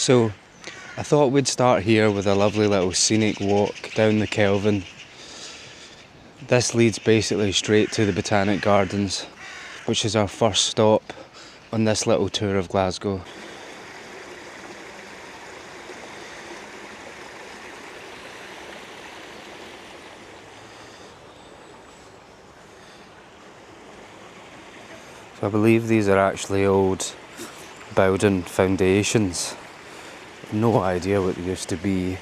So I thought we'd start here with a lovely little scenic walk down the Kelvin. This leads basically straight to the Botanic Gardens, which is our first stop on this little tour of Glasgow. So I believe these are actually old Bowden foundations. No idea what they used to be,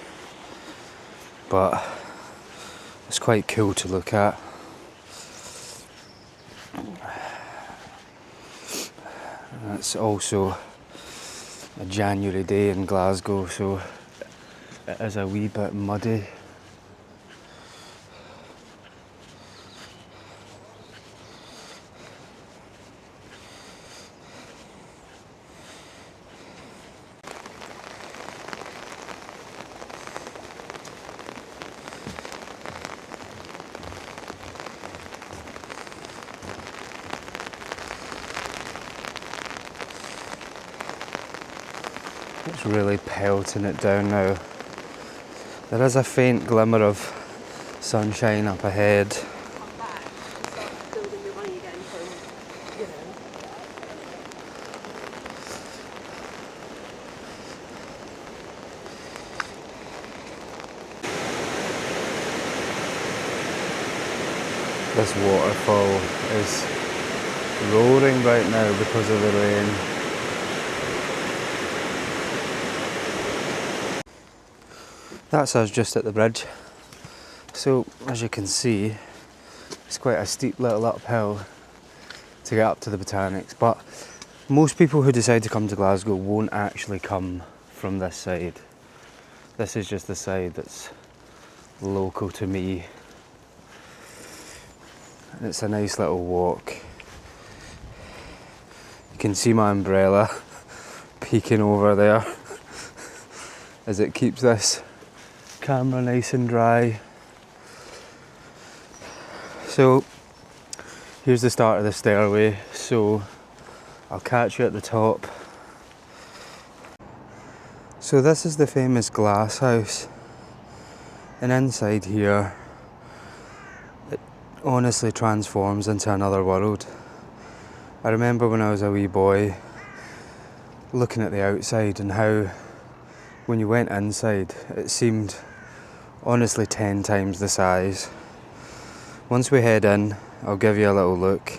but it's quite cool to look at. And it's also a January day in Glasgow, so it is a wee bit muddy. It's really pelting it down now. There is a faint glimmer of sunshine up ahead. This waterfall is roaring right now because of the rain. That's us just at the bridge. So as you can see, it's quite a steep little uphill to get up to the Botanics, but most people who decide to come to Glasgow won't actually come from this side. This is just the side that's local to me. And it's a nice little walk. You can see my umbrella peeking over there as it keeps this camera nice and dry. So here's the start of the stairway, so I'll catch you at the top. So this is the famous glass house, and inside here it honestly transforms into another world. I remember when I was a wee boy looking at the outside and how when you went inside it seemed honestly 10 times the size. Once we head in, I'll give you a little look.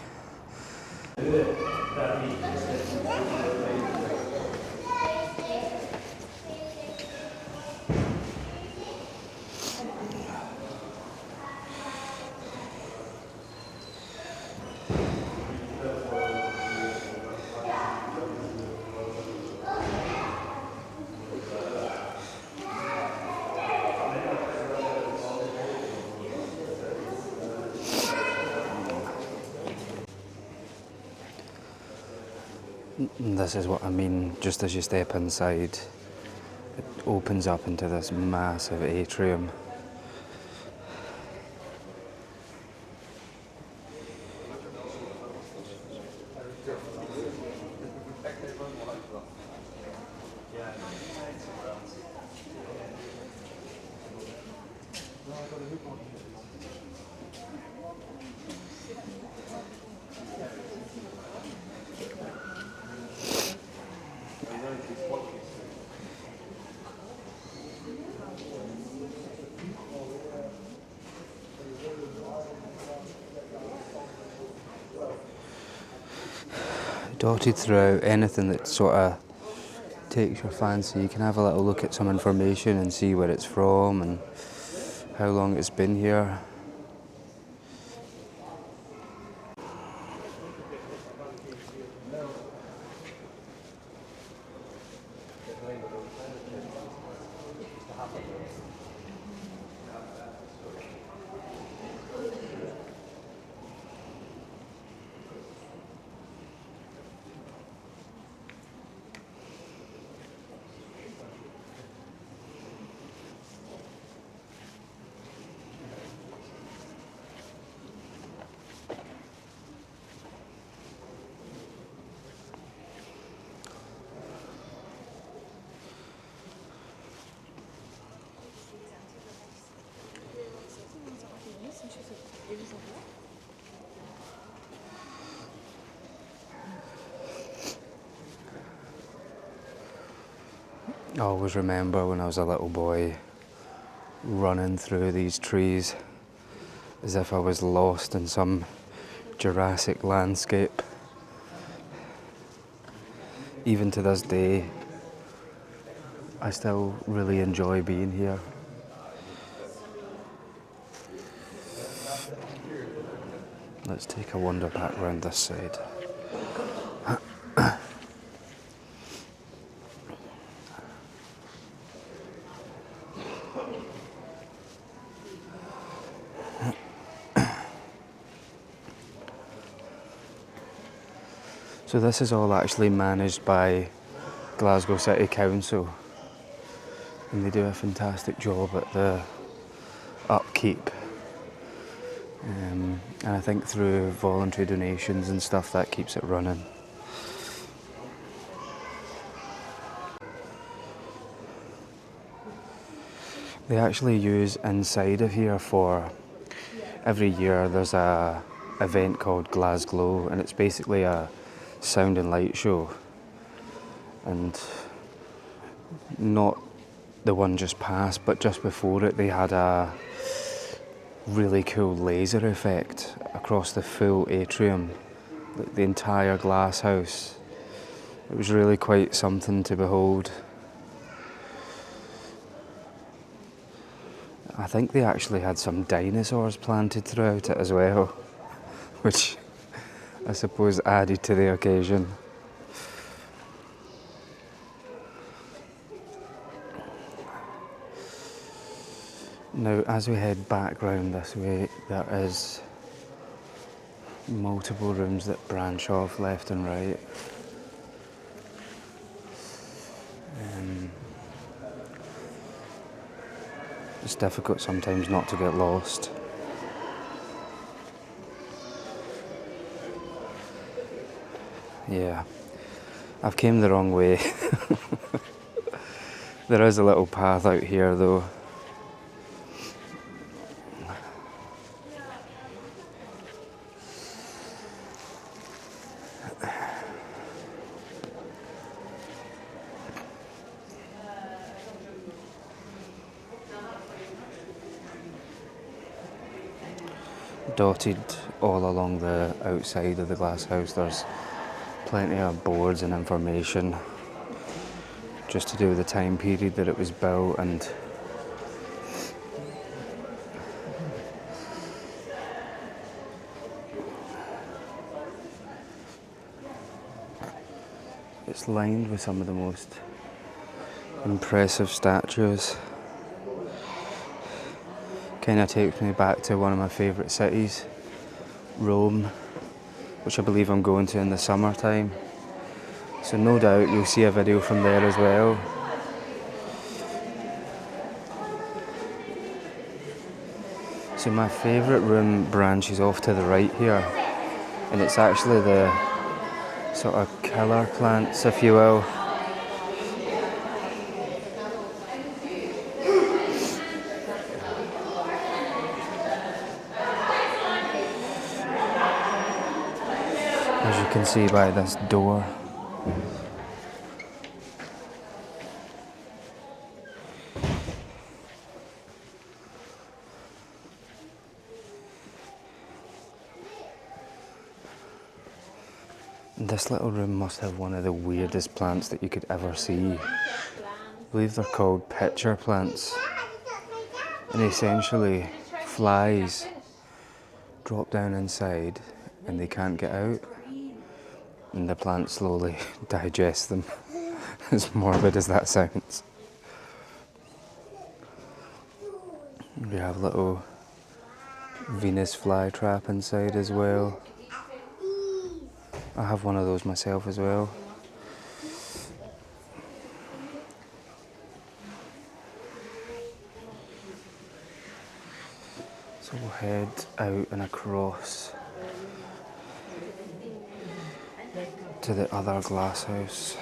And this is what I mean, just as you step inside, it opens up into this massive atrium. Dotted throughout anything that sort of takes your fancy. You can have a little look at some information and see where it's from and how long it's been here. I always remember when I was a little boy running through these trees as if I was lost in some Jurassic landscape. Even to this day, I still really enjoy being here. Let's take a wander back round this side. So this is all actually managed by Glasgow City Council, and they do a fantastic job at the upkeep. And I think through voluntary donations and stuff that keeps it running. They actually use inside of here for, every year there's a event called Glasgow, and it's basically a sound and light show. And not the one just past, but just before it they had a really cool laser effect across the full atrium, the entire glass house. It was really quite something to behold. I think they actually had some dinosaurs planted throughout it as well, which I suppose added to the occasion. Now, as we head back round this way, there is multiple rooms that branch off left and right. It's difficult sometimes not to get lost. Yeah, I've came the wrong way. There is a little path out here though. Dotted all along the outside of the glass house, there's plenty of boards and information just to do with the time period that it was built, and it's lined with some of the most impressive statues. Kind of takes me back to one of my favourite cities, Rome, which I believe I'm going to in the summertime. So no doubt you'll see a video from there as well. So my favourite room branches off to the right here, and it's actually the sort of killer plants, if you will. As you can see by this door. This little room must have one of the weirdest plants that you could ever see. I believe they're called pitcher plants. And essentially, flies drop down inside and they can't get out. And the plant slowly digests them, as morbid as that sounds. We have little Venus flytrap inside as well. I have one of those myself as well. So we'll head out and across to the other glass house.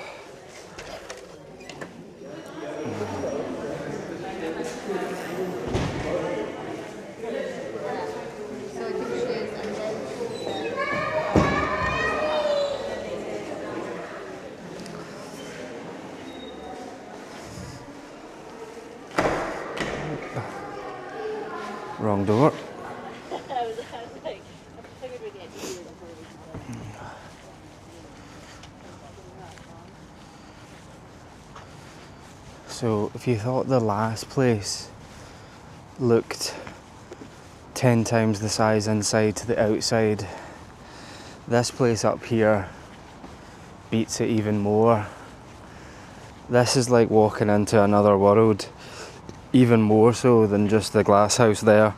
Wrong door. So if you thought the last place looked 10 times the size inside to the outside, this place up here beats it even more. This is like walking into another world, even more so than just the glass house there.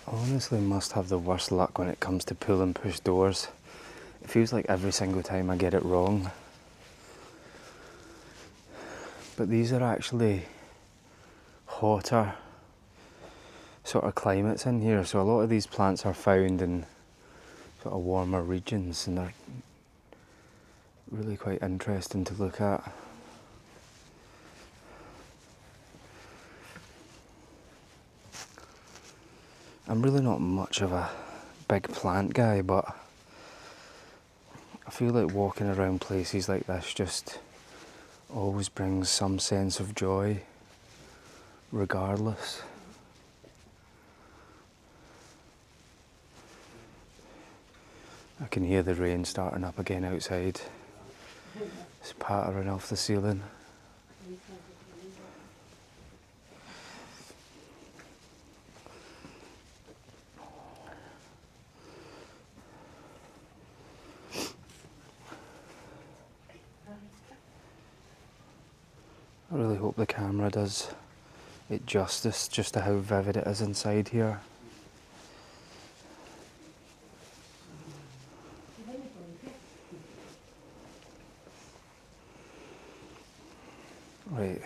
Honestly, must have the worst luck when it comes to pull and push doors. It feels like every single time I get it wrong. But these are actually hotter sort of climates in here, so a lot of these plants are found in sort of warmer regions, and they're really quite interesting to look at. I'm really not much of a big plant guy, but I feel like walking around places like this just always brings some sense of joy, regardless. I can hear the rain starting up again outside. It's pattering off the ceiling. I really hope the camera does it justice just to how vivid it is inside here. Right,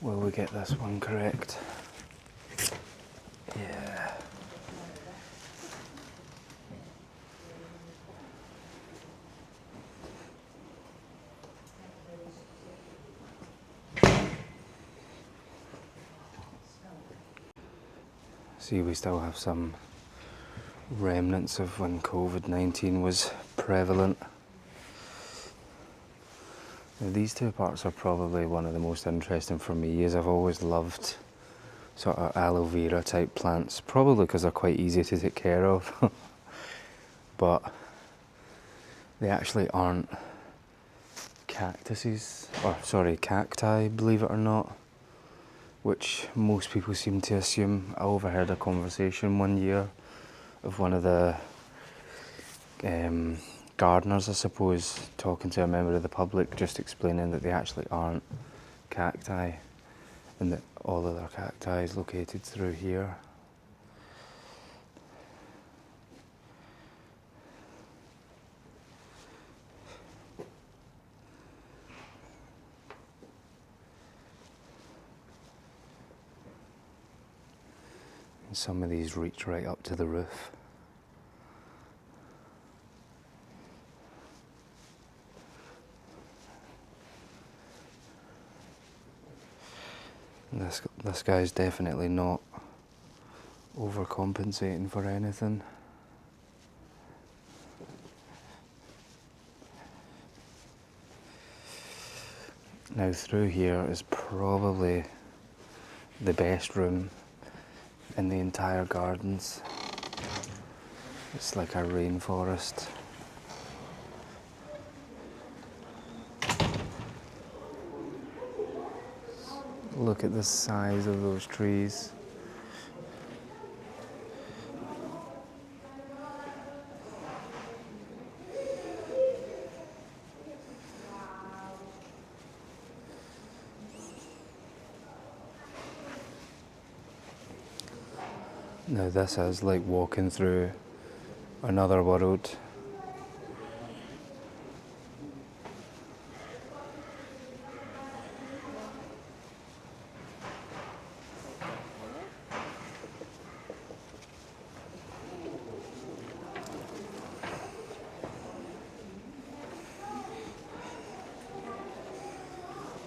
will we get this one correct? Yeah. See, we still have some remnants of when COVID-19 was prevalent. Now, these two parts are probably one of the most interesting for me, as I've always loved sort of aloe vera type plants, probably because they're quite easy to take care of. But they actually aren't cactuses, or sorry, cacti, believe it or not, which most people seem to assume. I overheard a conversation one year of one of the gardeners, I suppose, talking to a member of the public, just explaining that they actually aren't cacti, and that all of their cacti is located through here. And some of these reach right up to the roof. This guy's definitely not overcompensating for anything. Now through here is probably the best room in the entire gardens. It's like a rainforest. Look at the size of those trees. Now this is like walking through another world.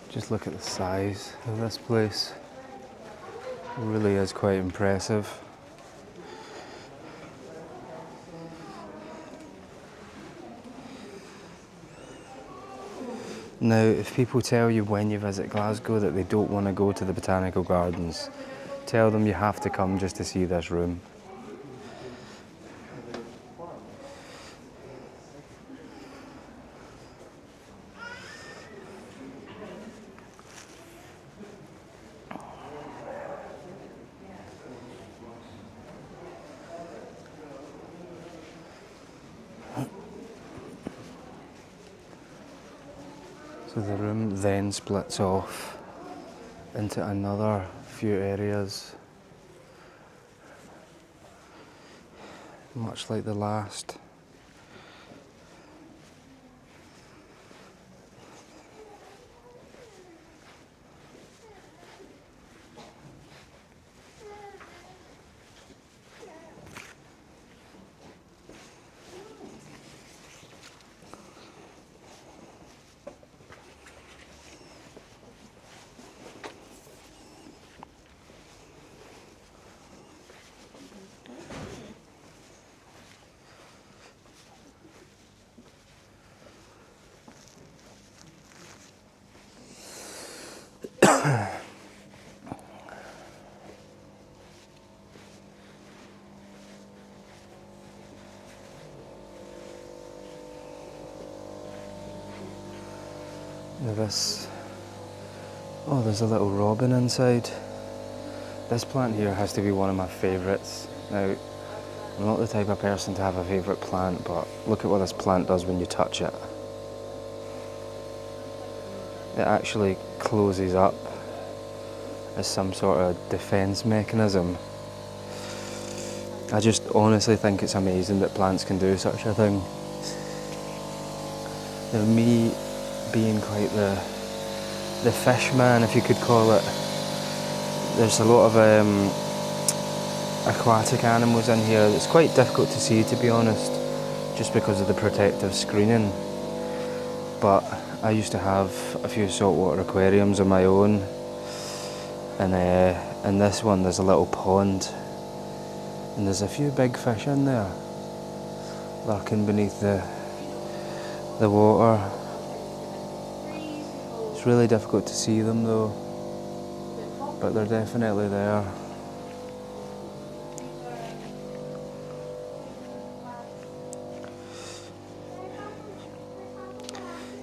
Just look at the size of this place. It really is quite impressive. Now, if people tell you when you visit Glasgow that they don't want to go to the Botanical Gardens, tell them you have to come just to see this room. So the room then splits off into another few areas, much like the last. Now this, oh, there's a little robin inside. This plant here has to be one of my favourites. Now, I'm not the type of person to have a favourite plant, but look at what this plant does when you touch it. It actually closes up as some sort of defence mechanism. I just honestly think it's amazing that plants can do such a thing. Now, me being quite the fish man, if you could call it, there's a lot of aquatic animals in here. It's quite difficult to see, to be honest, just because of the protective screening. But I used to have a few saltwater aquariums of my own, and in this one there's a little pond, and there's a few big fish in there, lurking beneath the water. It's really difficult to see them though, but they're definitely there.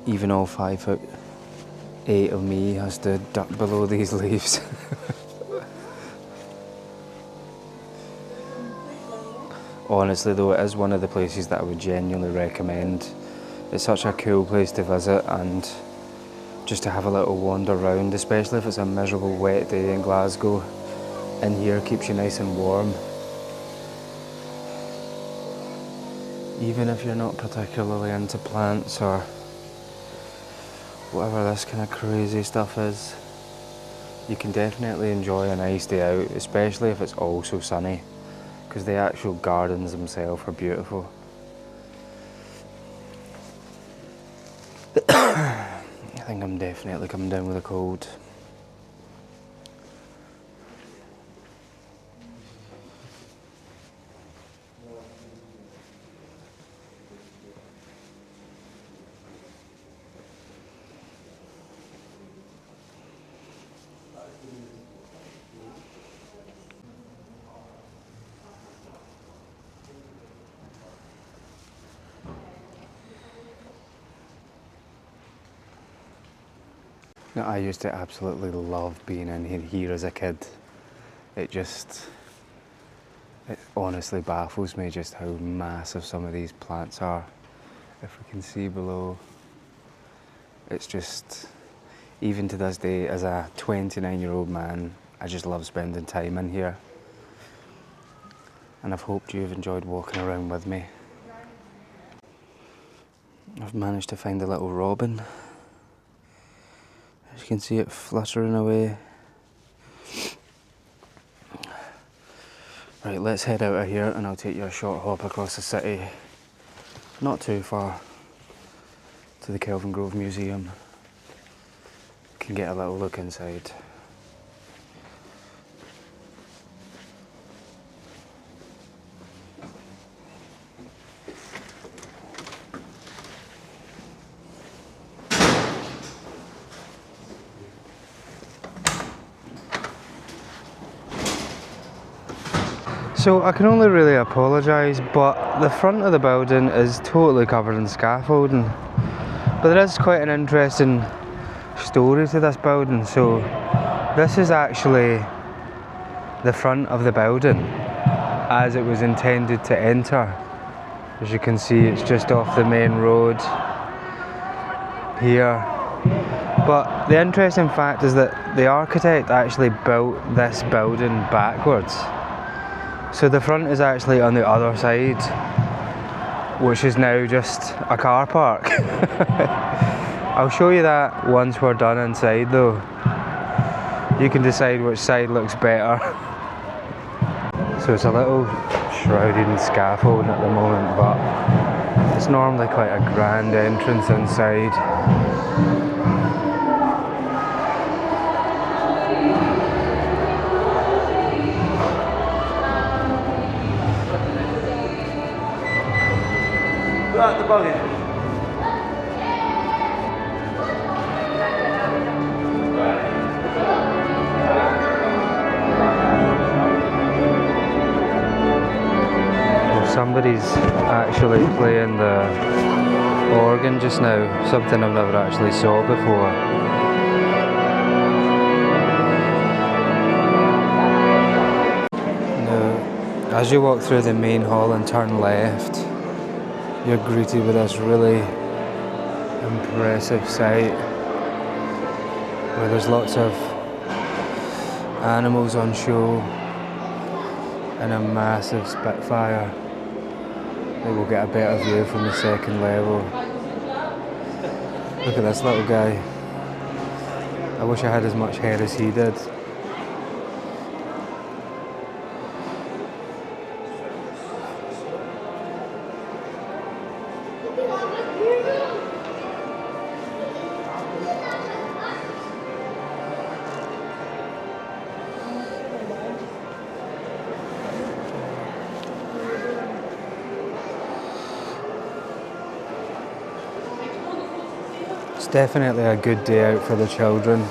Even all 5'8" of me has to duck below these leaves. Honestly though, it is one of the places that I would genuinely recommend. It's such a cool place to visit, and just to have a little wander around, especially if it's a miserable wet day in Glasgow. In here keeps you nice and warm. Even if you're not particularly into plants or whatever this kind of crazy stuff is, you can definitely enjoy a nice day out, especially if it's also sunny, because the actual gardens themselves are beautiful. I think I'm definitely coming down with a cold. Now, I used to absolutely love being in here as a kid. It honestly baffles me just how massive some of these plants are. If we can see below, it's just, even to this day, as a 29-year-old man, I just love spending time in here. and I've hoped you've enjoyed walking around with me. I've managed to find a little robin. As you can see it fluttering away. Right, let's head out of here and I'll take you a short hop across the city, not too far, to the Kelvin Grove Museum. You can get a little look inside. So I can only really apologise, but the front of the building is totally covered in scaffolding. But there is quite an interesting story to this building. So this is actually the front of the building as it was intended to enter. As you can see, it's just off the main road here. But the interesting fact is that the architect actually built this building backwards. So the front is actually on the other side, which is now just a car park. I'll show you that once we're done inside though. You can decide which side looks better. So it's a little shrouded in scaffolding at the moment, but it's normally quite a grand entrance inside. The buggy. Somebody's actually playing the organ just now, something I've never actually saw before. Now, as you walk through the main hall and turn left, you're greeted with this really impressive sight where there's lots of animals on show and a massive Spitfire that will get a better view from the second level. Look at this little guy. I wish I had as much hair as he did. It's definitely a good day out for the children.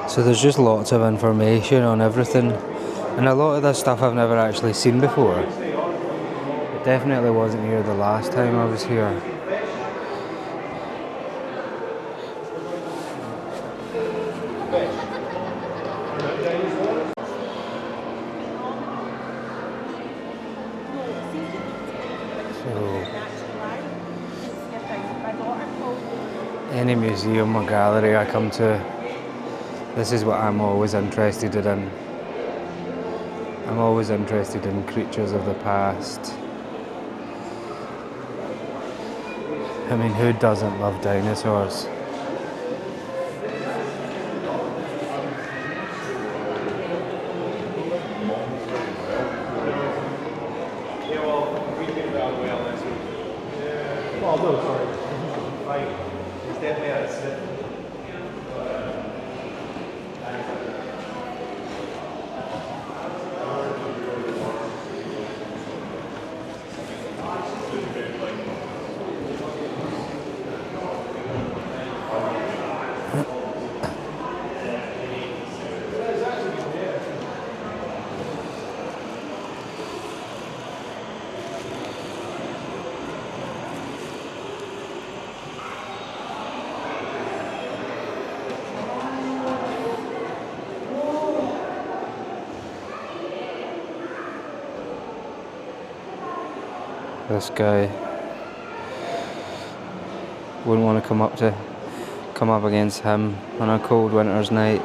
So there's just lots of information on everything, and a lot of this stuff I've never actually seen before. It definitely wasn't here the last time I was here. Any museum or gallery I come to, this is what I'm always interested in. I'm always interested in creatures of the past. I mean, who doesn't love dinosaurs? This guy wouldn't want to come up against him on a cold winter's night.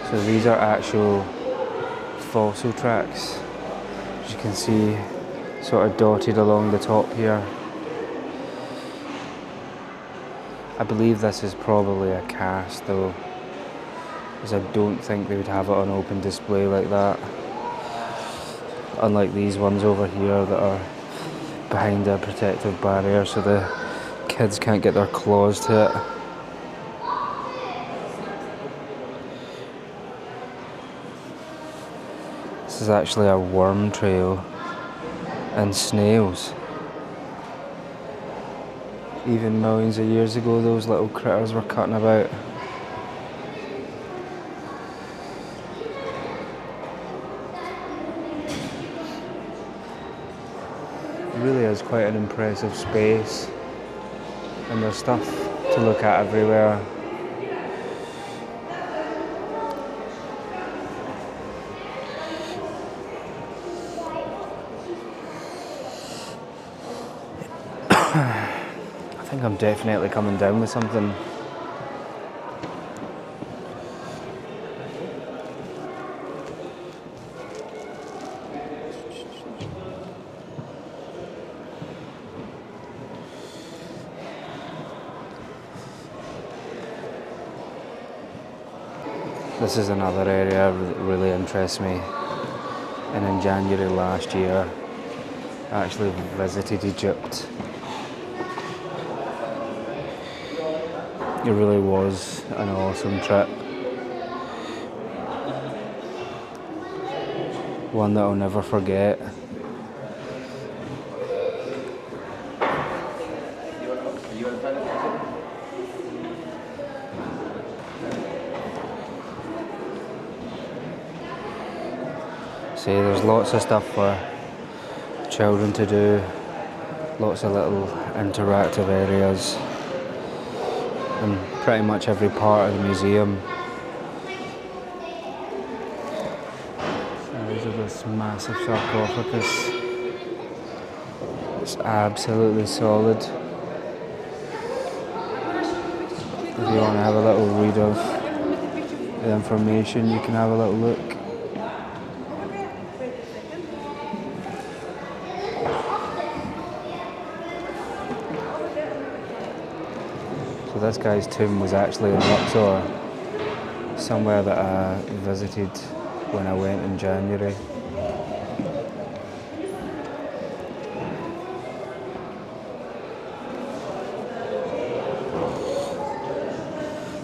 So these are actual fossil tracks, as you can see, sort of dotted along the top here. I believe this is probably a cast though, because I don't think they would have it on open display like that. Unlike these ones over here that are behind a protective barrier so the kids can't get their claws to it. This is actually a worm trail and snails. Even millions of years ago those little critters were cutting about. It really is quite an impressive space, and there's stuff to look at everywhere. I think I'm definitely coming down with something. This is another area that really interests me, and in January last year I actually visited Egypt. It really was an awesome trip. One that I'll never forget. See, there's lots of stuff for children to do, lots of little interactive areas, and pretty much every part of the museum. Size of this massive sarcophagus. It's absolutely solid. If you want to have a little read of the information, you can have a little look. So this guy's tomb was actually in Luxor, somewhere that I visited when I went in January.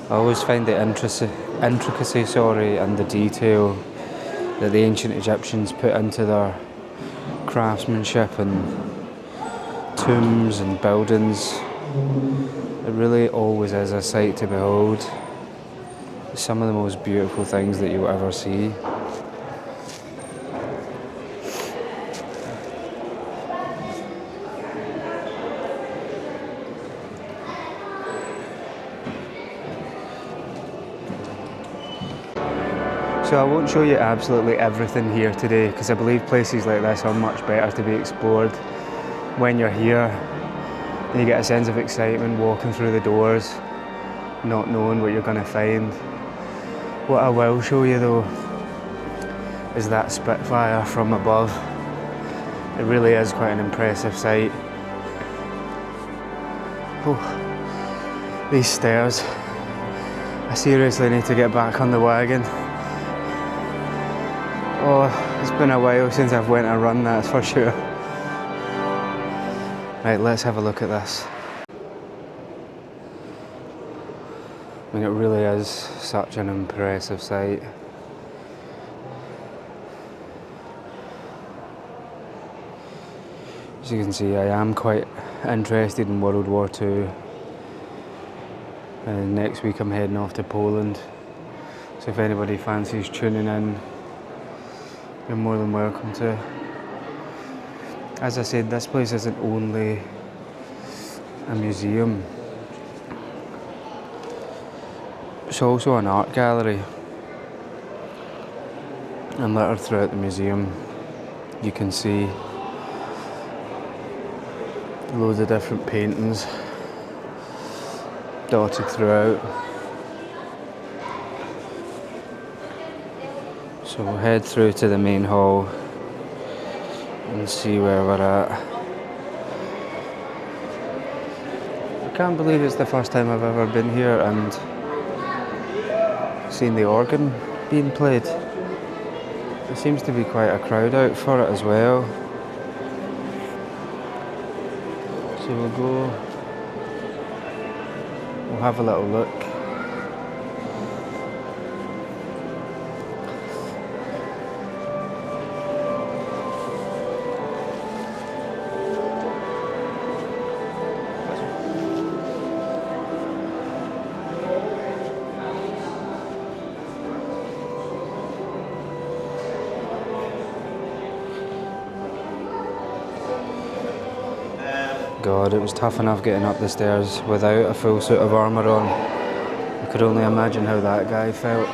I always find the intricacy and the detail that the ancient Egyptians put into their craftsmanship and tombs and buildings. It really always is a sight to behold. Some of the most beautiful things that you'll ever see. So I won't show you absolutely everything here today, because I believe places like this are much better to be explored when you're here and you get a sense of excitement walking through the doors, not knowing what you're going to find. What I will show you though is that Spitfire from above. It really is quite an impressive sight. Oh, these stairs. I seriously need to get back on the wagon. Oh, it's been a while since I've went a run, that's for sure. Right, let's have a look at this. I mean, it really is such an impressive sight. As you can see, I am quite interested in World War II. And next week I'm heading off to Poland. So if anybody fancies tuning in you're more than welcome to. As I said, this place isn't only a museum, it's also an art gallery. And littered throughout the museum you can see loads of different paintings dotted throughout. So we'll head through to the main hall and see where we're at. I can't believe it's the first time I've ever been here and seen the organ being played. There seems to be quite a crowd out for it as well. So we'll have a little look. God, it was tough enough getting up the stairs without a full suit of armour on. I could only imagine how that guy felt.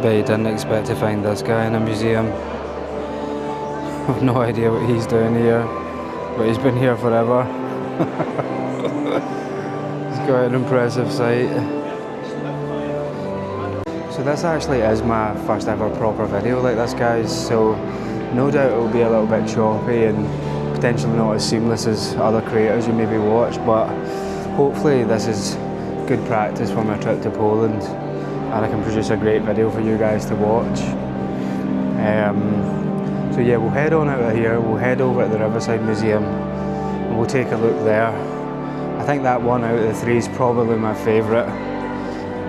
Bet you didn't expect to find this guy in a museum. I've no idea what he's doing here, but he's been here forever. He's got an impressive sight. So this actually is my first ever proper video like this, guys, so no doubt it will be a little bit choppy and potentially not as seamless as other creators you maybe watch, but hopefully this is good practice for my trip to Poland and I can produce a great video for you guys to watch. So yeah, we'll head on out of here, we'll head over to the Riverside Museum and we'll take a look there. I think that one out of the three is probably my favourite.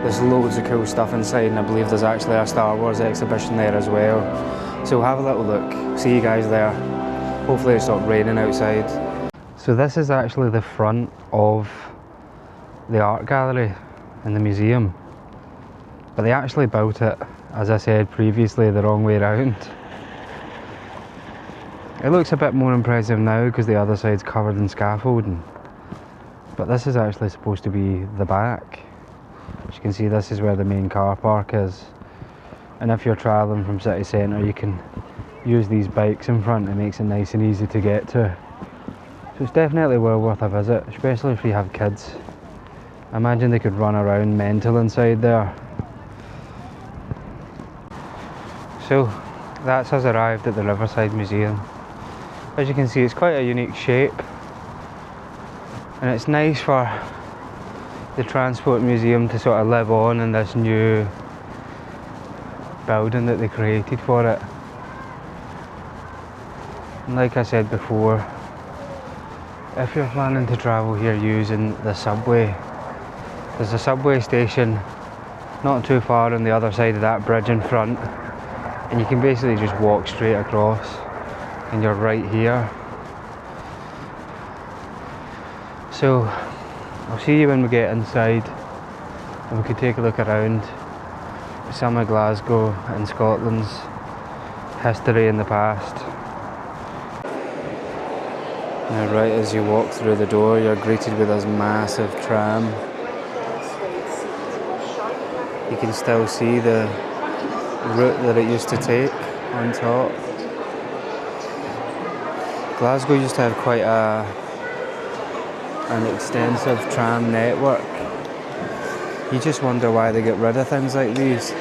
There's loads of cool stuff inside and I believe there's actually a Star Wars exhibition there as well. So we'll have a little look, see you guys there. Hopefully it's not raining outside. So this is actually the front of the art gallery in the museum. But they actually built it, as I said previously, the wrong way around. It looks a bit more impressive now because the other side's covered in scaffolding. But this is actually supposed to be the back. As you can see, this is where the main car park is. And if you're travelling from city centre, you can use these bikes in front. It makes it nice and easy to get to. So it's definitely well worth a visit, especially if you have kids. I imagine they could run around mental inside there. So that's us arrived at the Riverside Museum. As you can see, it's quite a unique shape and it's nice for the Transport Museum to sort of live on in this new building that they created for it. And like I said before, if you're planning to travel here using the subway, there's a subway station not too far on the other side of that bridge in front. And you can basically just walk straight across and you're right here. So I'll see you when we get inside and we can take a look around some of Glasgow and Scotland's history in the past. Now right as you walk through the door, you're greeted with this massive tram. You can still see the route that it used to take on top. Glasgow used to have quite an extensive tram network. You just wonder why they get rid of things like these.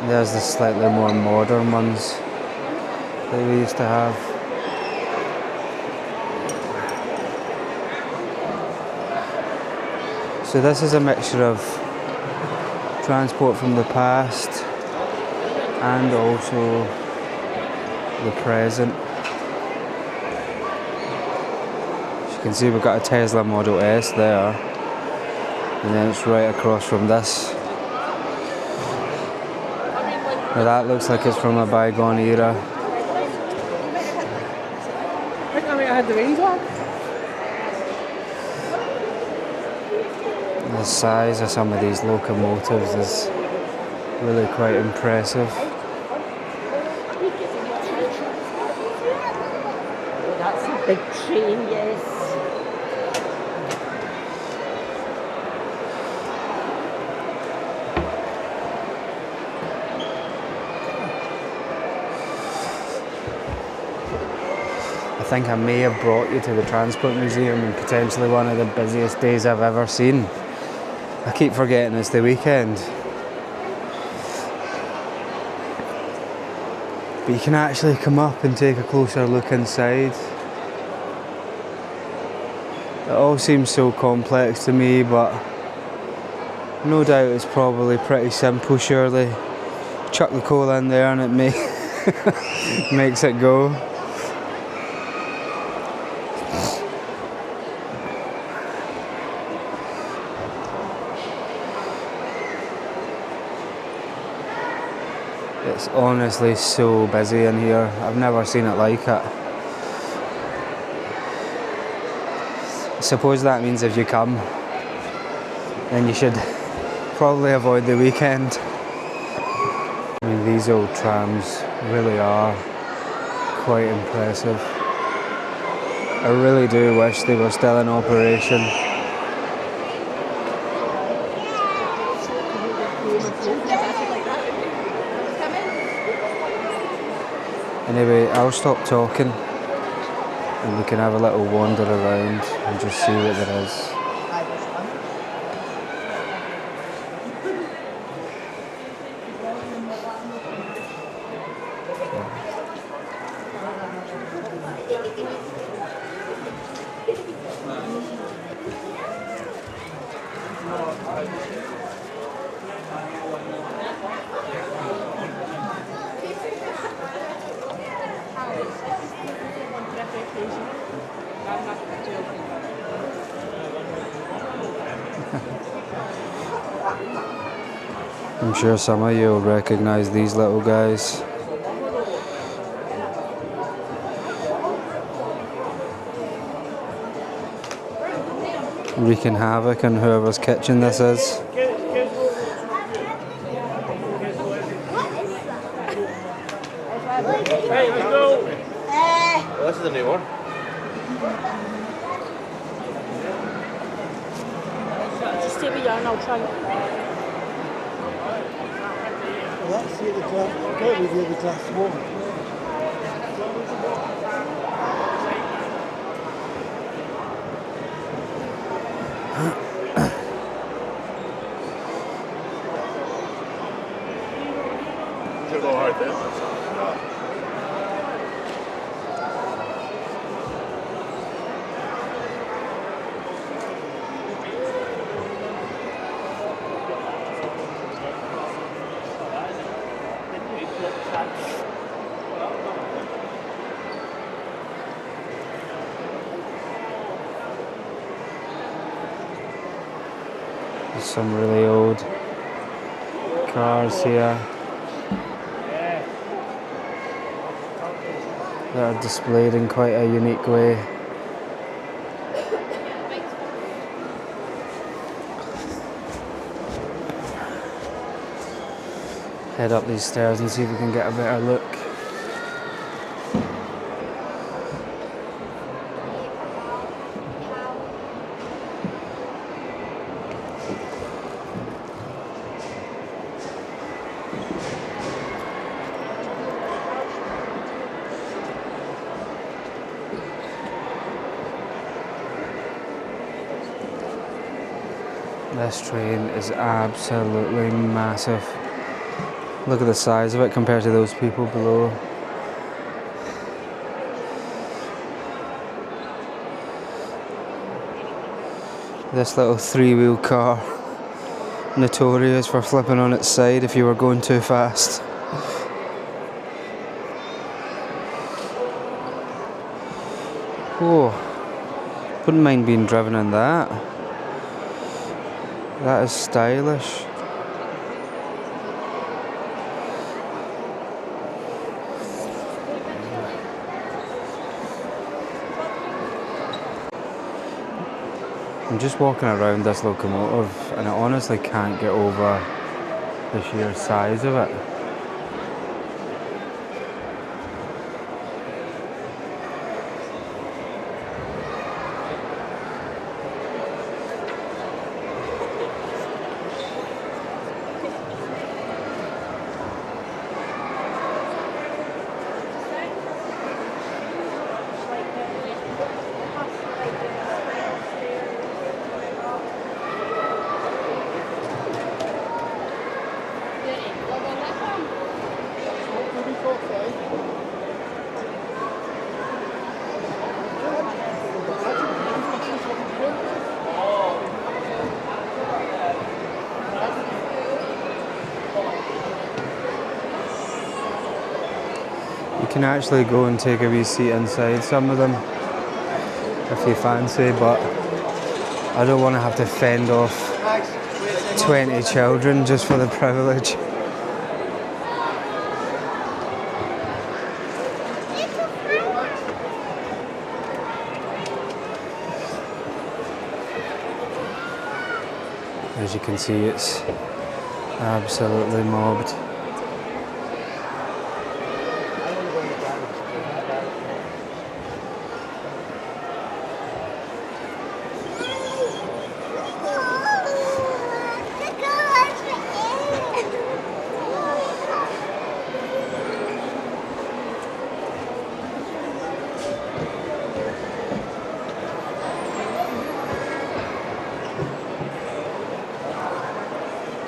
There's the slightly more modern ones that we used to have. So this is a mixture of transport from the past and also the present. As you can see, we've got a Tesla Model S there, and then it's right across from this. Now that looks like it's from a bygone era. The size of some of these locomotives is really quite impressive. That's a big train, yes. I think I may have brought you to the Transport Museum on potentially one of the busiest days I've ever seen. I keep forgetting it's the weekend. But you can actually come up and take a closer look inside. It all seems so complex to me, but no doubt it's probably pretty simple, surely. Chuck the coal in there and it makes it go. It's honestly so busy in here. I've never seen it like it. I suppose that means if you come, then you should probably avoid the weekend. I mean, these old trams really are quite impressive. I really do wish they were still in operation. Anyway, I'll stop talking and we can have a little wander around and just see what there is. I'm sure some of you will recognise these little guys. Wreaking havoc on whoever's kitchen this is. Hey, let's go! Well, this is a new one. Just stay with you and I'll try. Well, that's the other class. Go with the other class one. Should go hard then. There's some really old cars here that are displayed in quite a unique way. Head up these stairs and see if we can get a better look. This train is absolutely massive. Look at the size of it compared to those people below. This little three-wheel car, notorious for flipping on its side if you were going too fast. Oh, wouldn't mind being driven in that. That is stylish. I'm just walking around this locomotive and I honestly can't get over the sheer size of it. You can actually go and take a wee seat inside some of them if you fancy, but I don't want to have to fend off 20 children just for the privilege. As you can see, it's absolutely mobbed.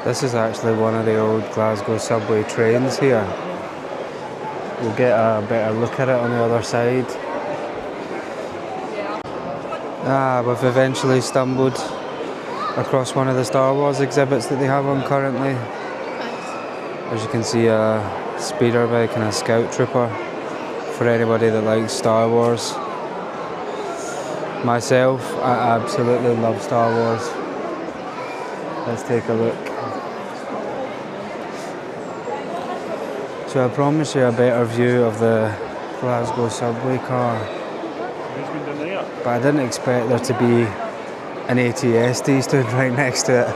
This is actually one of the old Glasgow subway trains here. We'll get a better look at it on the other side. We've eventually stumbled across one of the Star Wars exhibits that they have on currently. As you can see, a speeder bike and a scout trooper for anybody that likes Star Wars. Myself, I absolutely love Star Wars. Let's take a look. So I promise you a better view of the Glasgow subway car. But I didn't expect there to be an ATSD stood right next to it.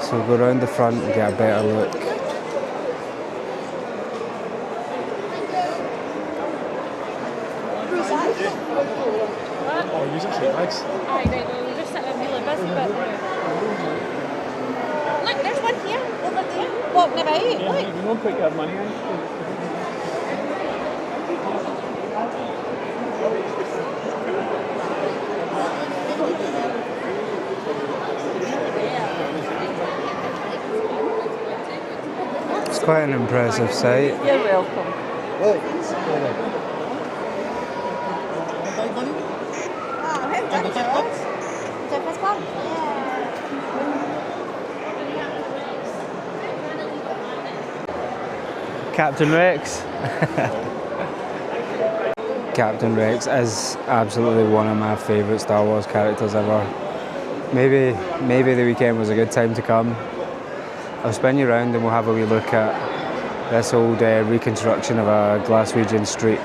So we'll go around the front and get a better look. Oh, use it for bags. Aye, right, well, we're just sitting really busy, but... Look, there's one here, over there, walking about, look. You don't put your money in. It's quite an impressive sight. You're welcome. Captain Rex. Captain Rex is absolutely one of my favourite Star Wars characters ever. Maybe the weekend was a good time to come. I'll spin you around and we'll have a wee look at this old reconstruction of a Glaswegian street.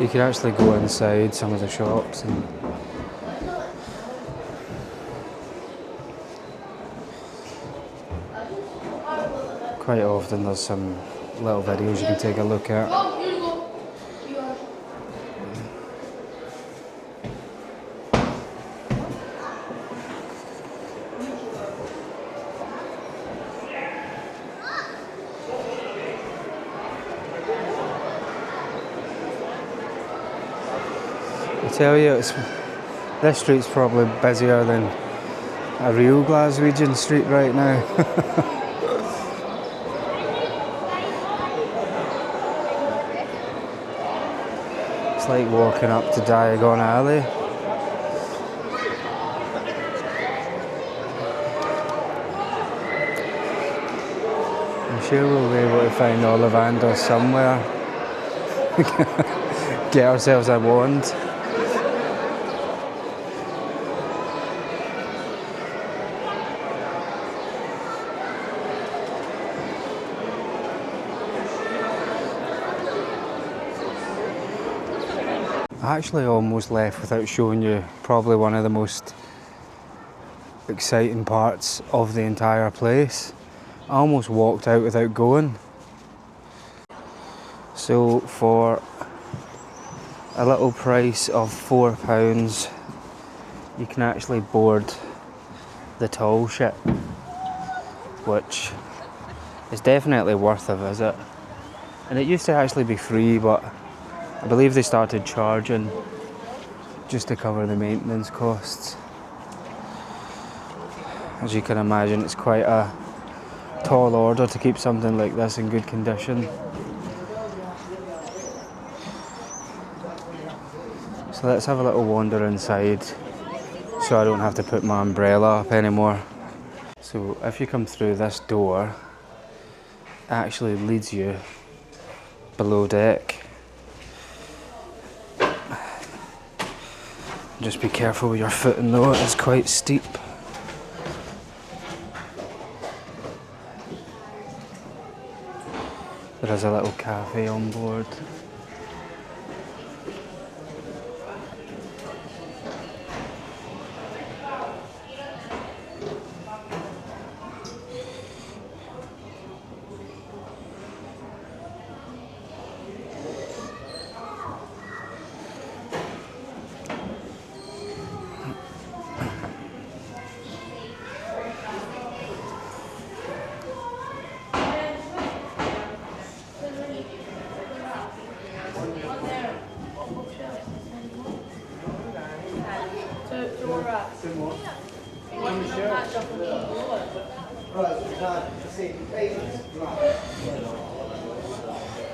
You could actually go inside some of the shops and quite often there's some little videos you can take a look at. I tell you, this street's probably busier than a real Glaswegian street right now. It's like walking up to Diagon Alley. I'm sure we'll be able to find Ollivander somewhere. Get ourselves a wand. I actually almost left without showing you probably one of the most exciting parts of the entire place. I almost walked out without going. So for a little price of £4, you can actually board the tall ship, which is definitely worth a visit. And it used to actually be free, but I believe they started charging just to cover the maintenance costs. As you can imagine, it's quite a tall order to keep something like this in good condition. So let's have a little wander inside so I don't have to put my umbrella up anymore. So if you come through this door, it actually leads you below deck. Just be careful with your footing though, it's quite steep. There is a little cafe on board.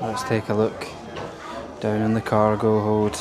Let's take a look down in the cargo hold.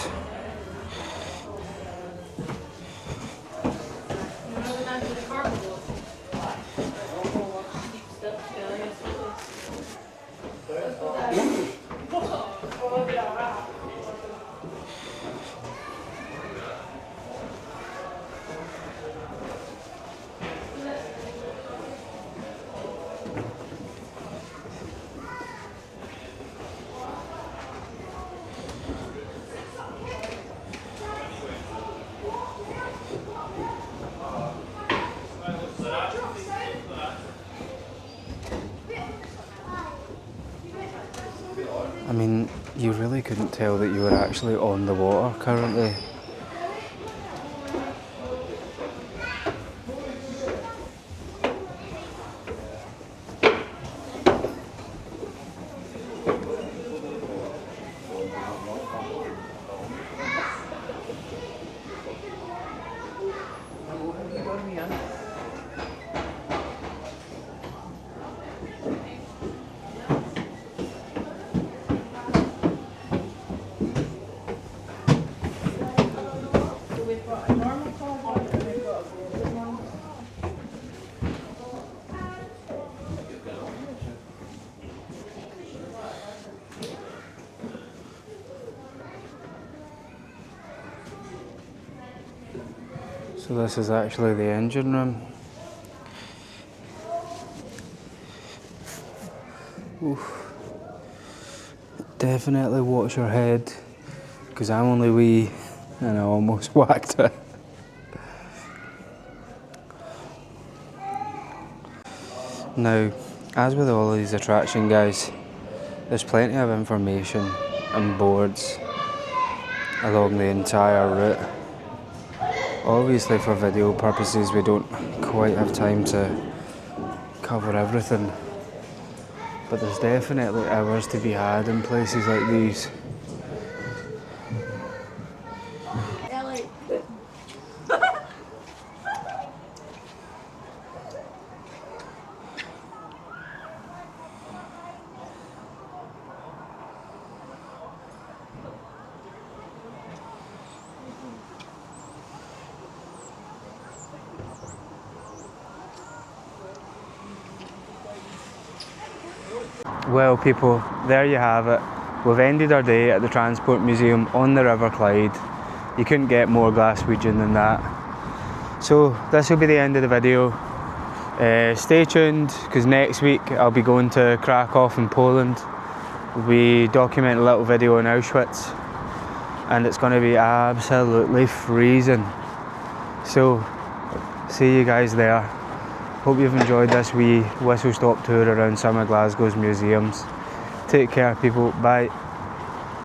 I mean, you really couldn't tell that you were actually on the water currently. So this is actually the engine room. Oof. Definitely watch your head, because I'm only wee and I almost whacked it. Now, as with all of these attractions, guys, there's plenty of information and boards along the entire route. Obviously for video purposes we don't quite have time to cover everything, but there's definitely hours to be had in places like these. Well people, there you have it. We've ended our day at the Transport Museum on the River Clyde. You couldn't get more Glaswegian than that. So this will be the end of the video. Stay tuned, because next week I'll be going to Krakow in Poland. We'll be documenting a little video in Auschwitz, and it's going to be absolutely freezing. So see you guys there. Hope you've enjoyed this wee whistle stop tour around some of Glasgow's museums. Take care people, bye.